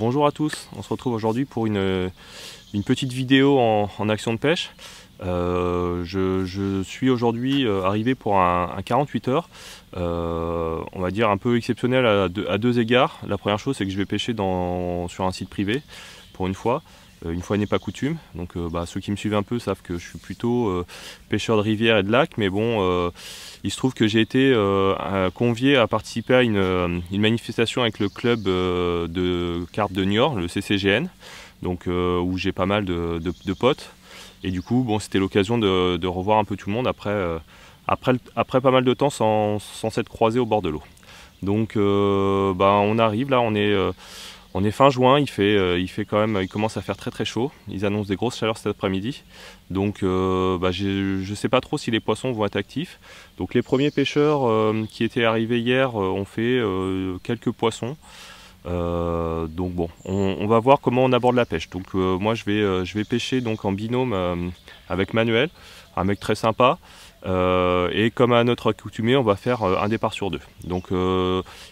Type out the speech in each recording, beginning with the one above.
Bonjour à tous, on se retrouve aujourd'hui pour une petite vidéo en action de pêche. Je suis aujourd'hui arrivé pour un 48 heures, on va dire un peu exceptionnel à deux égards. La première chose, c'est que je vais pêcher sur un site privé pour une fois n'est pas coutume. Donc ceux qui me suivent un peu savent que je suis plutôt pêcheur de rivière et de lac, mais bon, il se trouve que j'ai été convié à participer à une manifestation avec le club de carpe de Niort, le CCGN, donc où j'ai pas mal de potes. Et du coup, bon, c'était l'occasion de revoir un peu tout le monde après pas mal de temps sans s'être croisé au bord de l'eau. Donc on arrive là, on est fin juin, il commence à faire très chaud. Ils annoncent des grosses chaleurs cet après-midi. Donc je ne sais pas trop si les poissons vont être actifs. Donc les premiers pêcheurs qui étaient arrivés hier ont fait quelques poissons. Donc bon, on va voir comment on aborde la pêche. Donc moi je vais pêcher donc en binôme avec Manuel, un mec très sympa. Et comme à notre accoutumée, on va faire un départ sur deux. Donc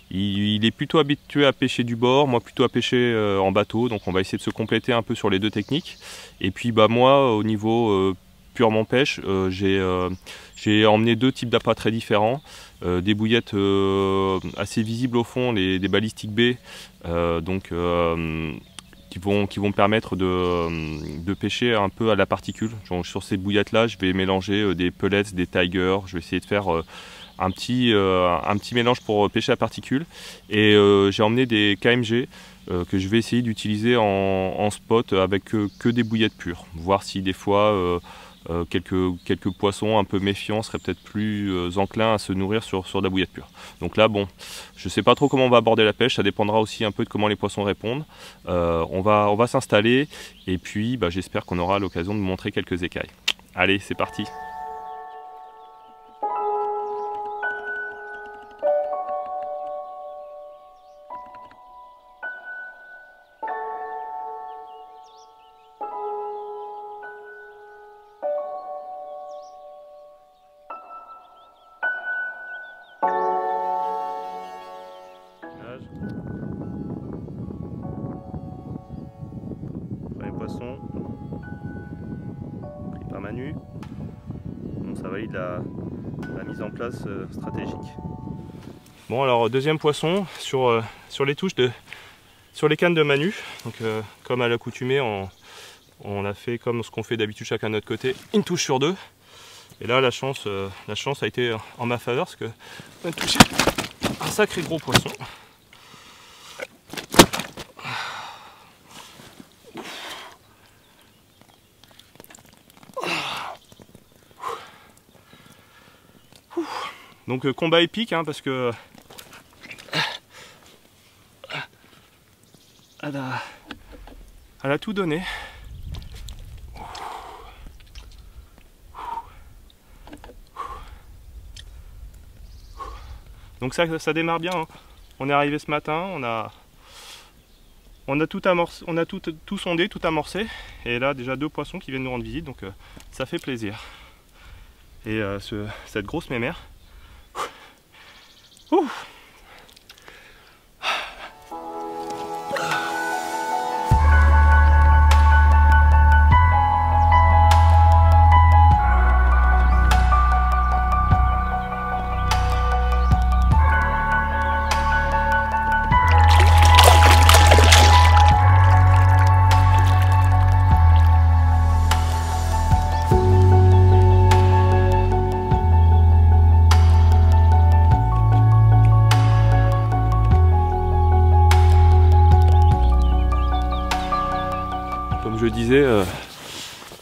il est plutôt habitué à pêcher du bord, moi plutôt à pêcher en bateau. Donc on va essayer de se compléter un peu sur les deux techniques. Et puis moi au niveau purement pêche, j'ai emmené deux types d'appâts très différents. Des bouillettes assez visibles au fond, des balistiques B, qui vont permettre de pêcher un peu à la particule. Donc, sur ces bouillettes là, je vais mélanger des pellets, des tigers. Je vais essayer de faire un petit mélange pour pêcher à particule. Et j'ai emmené des KMG que je vais essayer d'utiliser en spot avec que des bouillettes pures. Voir si des fois quelques poissons un peu méfiants seraient peut-être plus enclins à se nourrir sur de la bouillette pure. Donc là, bon, je ne sais pas trop comment on va aborder la pêche, ça dépendra aussi un peu de comment les poissons répondent. On va s'installer et puis j'espère qu'on aura l'occasion de vous montrer quelques écailles. Allez, c'est parti! Premier poisson pris par Manu. Bon, ça valide la mise en place stratégique. Bon, alors deuxième poisson sur les touches sur les cannes de Manu. Donc comme à l'accoutumée, on a fait comme ce qu'on fait d'habitude chacun de notre côté, une touche sur deux. Et là la chance a été en ma faveur parce que on a touché un sacré gros poisson. Donc combat épique parce que elle a tout donné. Donc ça démarre bien. On est arrivé ce matin, on a tout amorcé, on a tout sondé, tout amorcé. Et là déjà deux poissons qui viennent nous rendre visite, donc ça fait plaisir. Et cette grosse mémère. Ouf. Je disais,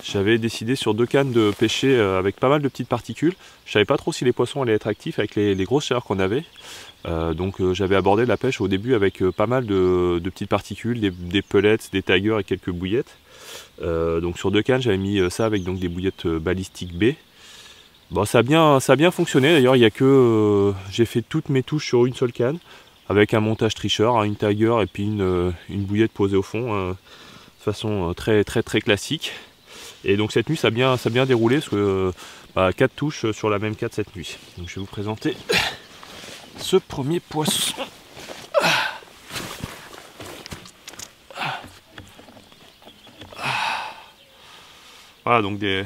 j'avais décidé sur deux cannes de pêcher avec pas mal de petites particules. Je savais pas trop si les poissons allaient être actifs avec les grosses chaleurs qu'on avait. Donc j'avais abordé la pêche au début avec pas mal de petites particules, des pellets, des tigers et quelques bouillettes. Donc sur deux cannes, j'avais mis ça avec donc des bouillettes balistiques B. Bon, ça a bien fonctionné. D'ailleurs, il y a que j'ai fait toutes mes touches sur une seule canne avec un montage tricheur, une tiger et puis une bouillette posée au fond. De façon très classique. Et donc cette nuit ça a bien déroulé parce que 4 touches sur la même 4 cette nuit. Donc je vais vous présenter ce premier poisson. Voilà, donc des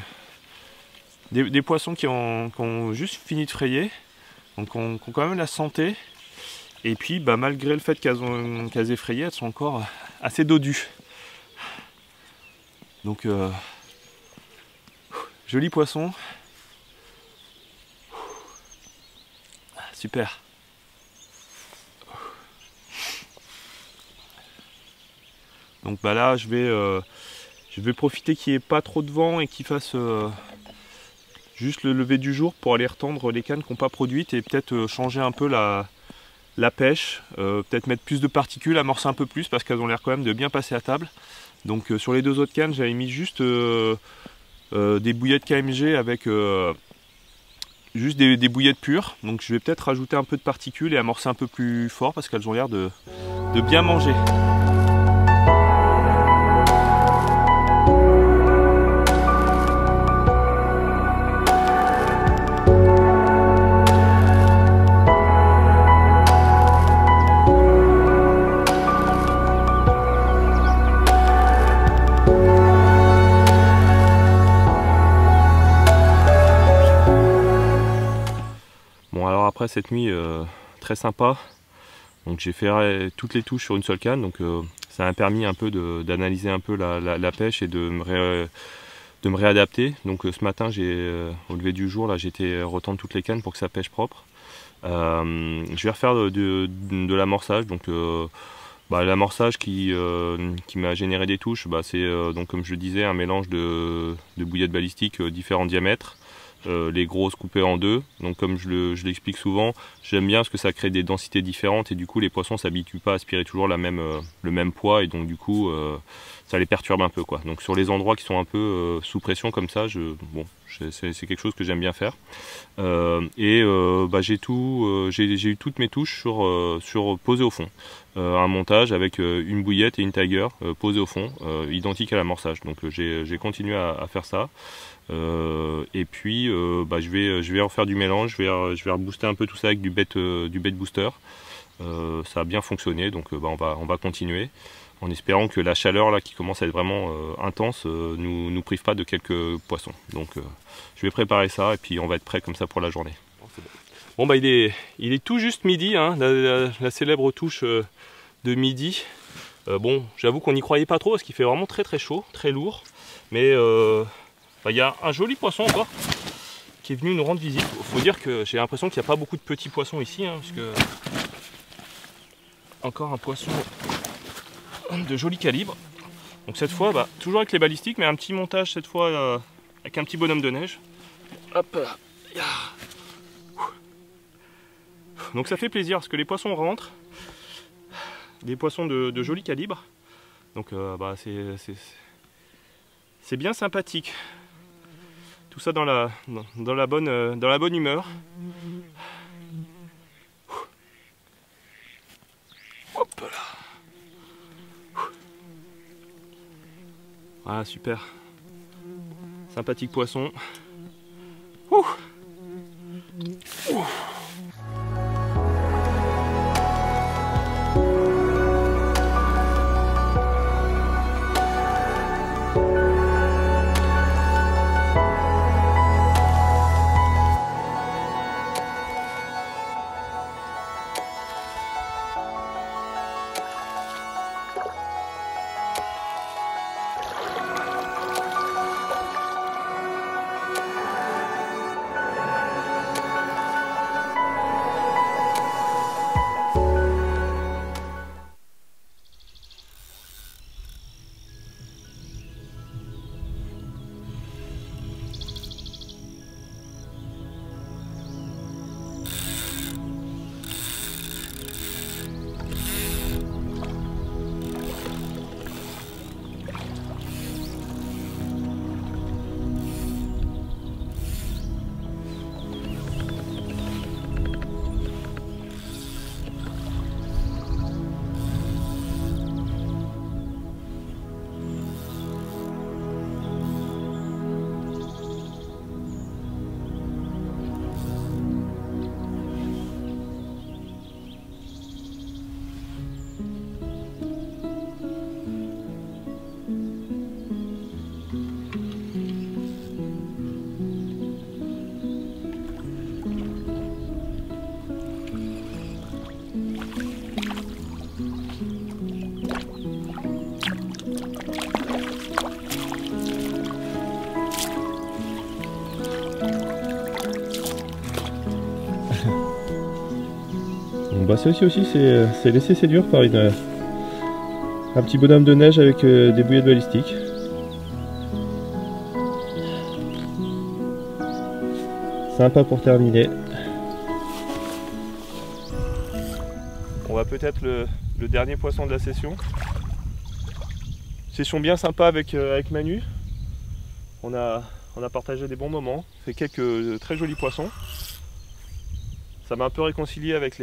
poissons qui ont juste fini de frayer, donc qui ont quand même la santé. Et puis bah, malgré le fait qu'elles aient frayé, elles sont encore assez dodues. Donc joli poisson. Super. Donc bah là je vais profiter qu'il n'y ait pas trop de vent et qu'il fasse juste le lever du jour pour aller retendre les cannes qui n'ont pas produites et peut-être changer un peu la pêche, peut-être mettre plus de particules, amorcer un peu plus parce qu'elles ont l'air quand même de bien passer à table. Donc sur les deux autres cannes j'avais mis juste des bouillettes KMG avec juste des bouillettes pures. Donc je vais peut-être rajouter un peu de particules et amorcer un peu plus fort parce qu'elles ont l'air de bien manger. Après cette nuit très sympa, donc j'ai fait toutes les touches sur une seule canne, donc ça m'a permis un peu d'analyser un peu la pêche et de me réadapter. Donc ce matin au lever du jour là j'ai été retendre toutes les cannes pour que ça pêche propre. Je vais refaire de l'amorçage, donc l'amorçage qui m'a généré des touches, c'est donc comme je le disais un mélange de bouillettes balistiques différents diamètres. Les grosses coupées en deux, donc comme je l'explique souvent, j'aime bien parce que ça crée des densités différentes et du coup les poissons s'habituent pas à aspirer toujours le même poids et donc du coup ça les perturbe un peu quoi. Donc sur les endroits qui sont un peu sous pression comme ça, c'est quelque chose que j'aime bien faire. J'ai eu toutes mes touches sur posées au fond. Un montage avec une bouillette et une tiger posées au fond, identique à l'amorçage. Donc j'ai continué à faire ça. Et puis je vais refaire du mélange, je vais rebooster un peu tout ça avec du bait booster. Ça a bien fonctionné, donc on va continuer en espérant que la chaleur là qui commence à être vraiment intense nous prive pas de quelques poissons. Donc je vais préparer ça et puis on va être prêt comme ça pour la journée. Bon il est tout juste midi, hein, la célèbre touche de midi. Bon, j'avoue qu'on n'y croyait pas trop parce qu'il fait vraiment très très chaud, très lourd, mais il y a un joli poisson encore qui est venu nous rendre visite. Il faut dire que j'ai l'impression qu'il n'y a pas beaucoup de petits poissons ici, hein, parce que encore un poisson de joli calibre. Donc cette fois, toujours avec les balistiques, mais un petit montage cette fois avec un petit bonhomme de neige. Hop là. Donc ça fait plaisir parce que les poissons rentrent, des poissons de joli calibre. Donc c'est bien sympathique. Tout ça dans la bonne humeur. Hop là. Voilà, super. Sympathique poisson. Ouh. Ouh. bah celle-ci aussi c'est laissé séduire par un petit bonhomme de neige avec des bouillettes balistiques. Sympa pour terminer. On va peut-être le dernier poisson de la session. Session bien sympa avec Manu. On a partagé des bons moments, fait quelques très jolis poissons. Ça m'a un peu réconcilié avec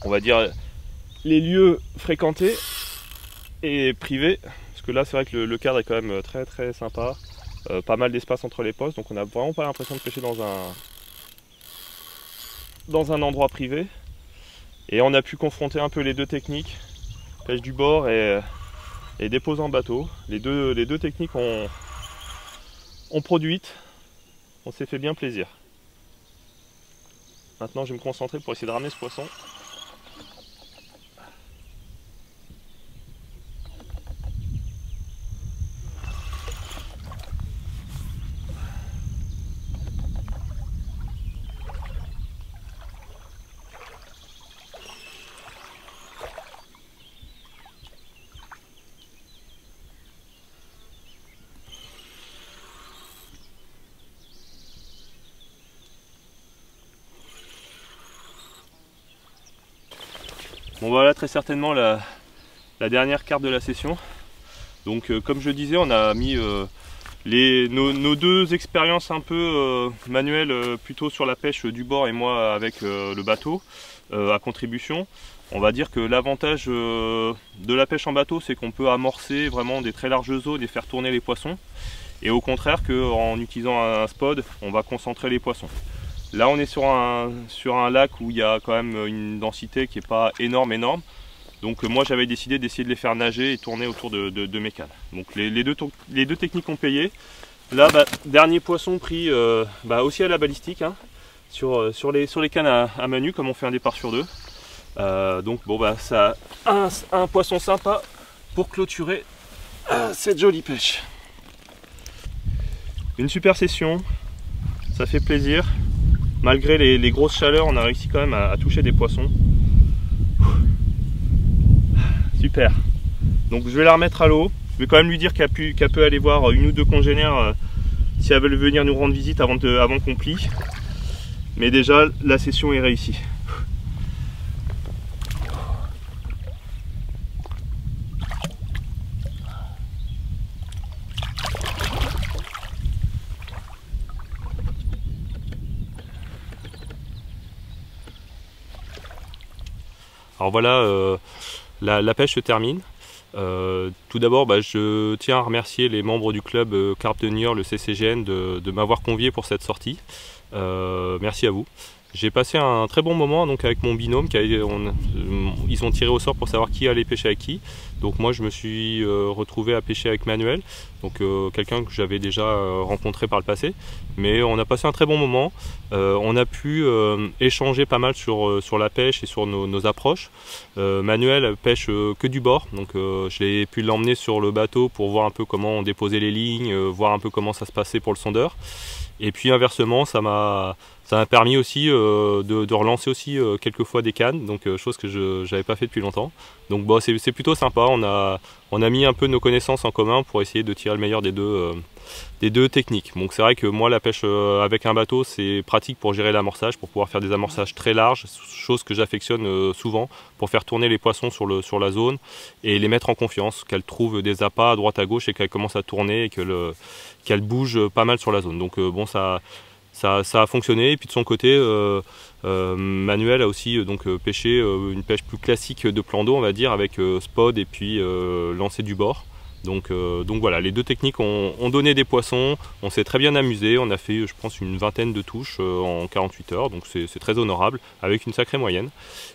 on va dire les lieux fréquentés et privés, parce que là c'est vrai que le cadre est quand même très très sympa, pas mal d'espace entre les postes, donc on n'a vraiment pas l'impression de pêcher dans un endroit privé. Et on a pu confronter un peu les deux techniques, pêche du bord et dépose en bateau. Les deux techniques ont produite, on s'est fait bien plaisir. Maintenant je vais me concentrer pour essayer de ramener ce poisson. Bon voilà, très certainement la dernière carte de la session. Donc comme je disais, on a mis nos deux expériences un peu manuelles, plutôt sur la pêche du bord et moi avec le bateau à contribution. On va dire que l'avantage de la pêche en bateau, c'est qu'on peut amorcer vraiment des très larges zones et faire tourner les poissons. Et au contraire qu'en utilisant un spod, on va concentrer les poissons. Là on est sur un lac où il y a quand même une densité qui n'est pas énorme. Donc moi j'avais décidé d'essayer de les faire nager et tourner autour de mes cannes. Donc les deux techniques ont payé. Là dernier poisson pris aussi à la balistique, hein, sur les cannes à Manu, comme on fait un départ sur deux. Donc bon ça un poisson sympa pour clôturer cette jolie pêche. Une super session, ça fait plaisir. Malgré les grosses chaleurs, on a réussi quand même à toucher des poissons. Super. Donc je vais la remettre à l'eau. Je vais quand même lui dire qu'elle peut aller voir une ou deux congénères si elle veut venir nous rendre visite avant qu'on plie. Mais déjà, la session est réussie. Alors voilà, la pêche se termine. Tout d'abord, je tiens à remercier les membres du club Carpe de Niort, le CCGN, de m'avoir convié pour cette sortie. Merci à vous. J'ai passé un très bon moment donc avec mon binôme. Ils ont tiré au sort pour savoir qui allait pêcher avec qui. Donc moi je me suis retrouvé à pêcher avec Manuel, donc quelqu'un que j'avais déjà rencontré par le passé. Mais on a passé un très bon moment. On a pu échanger pas mal sur la pêche et sur nos approches. Manuel pêche que du bord, donc j'ai pu l'emmener sur le bateau pour voir un peu comment on déposait les lignes, voir un peu comment ça se passait pour le sondeur. Et puis inversement, ça m'a permis aussi de relancer aussi quelques fois des cannes, donc chose que je n'avais pas fait depuis longtemps. Donc bon, c'est plutôt sympa, on a mis un peu nos connaissances en commun pour essayer de tirer le meilleur des deux techniques. Donc c'est vrai que moi la pêche avec un bateau c'est pratique pour gérer l'amorçage, pour pouvoir faire des amorçages très larges, chose que j'affectionne souvent pour faire tourner les poissons sur la zone et les mettre en confiance, qu'elles trouvent des appâts à droite à gauche et qu'elles commencent à tourner et qu'elles bougent pas mal sur la zone. Donc bon, ça a fonctionné. Et puis de son côté, Manuel a aussi pêché une pêche plus classique de plan d'eau, on va dire, avec spod et puis lancer du bord. Donc voilà, les deux techniques ont donné des poissons, on s'est très bien amusé, on a fait je pense une vingtaine de touches en 48 heures, donc c'est très honorable, avec une sacrée moyenne.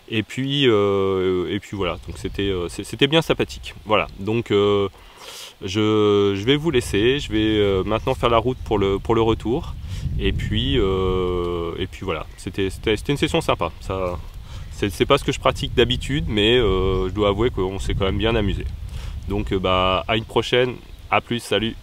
Et puis voilà, donc c'était bien sympathique. Voilà, donc je vais vous laisser, je vais maintenant faire la route pour le retour. Et puis voilà, c'était une session sympa. C'est pas ce que je pratique d'habitude, mais je dois avouer qu'on s'est quand même bien amusé. Donc à une prochaine, à plus, salut.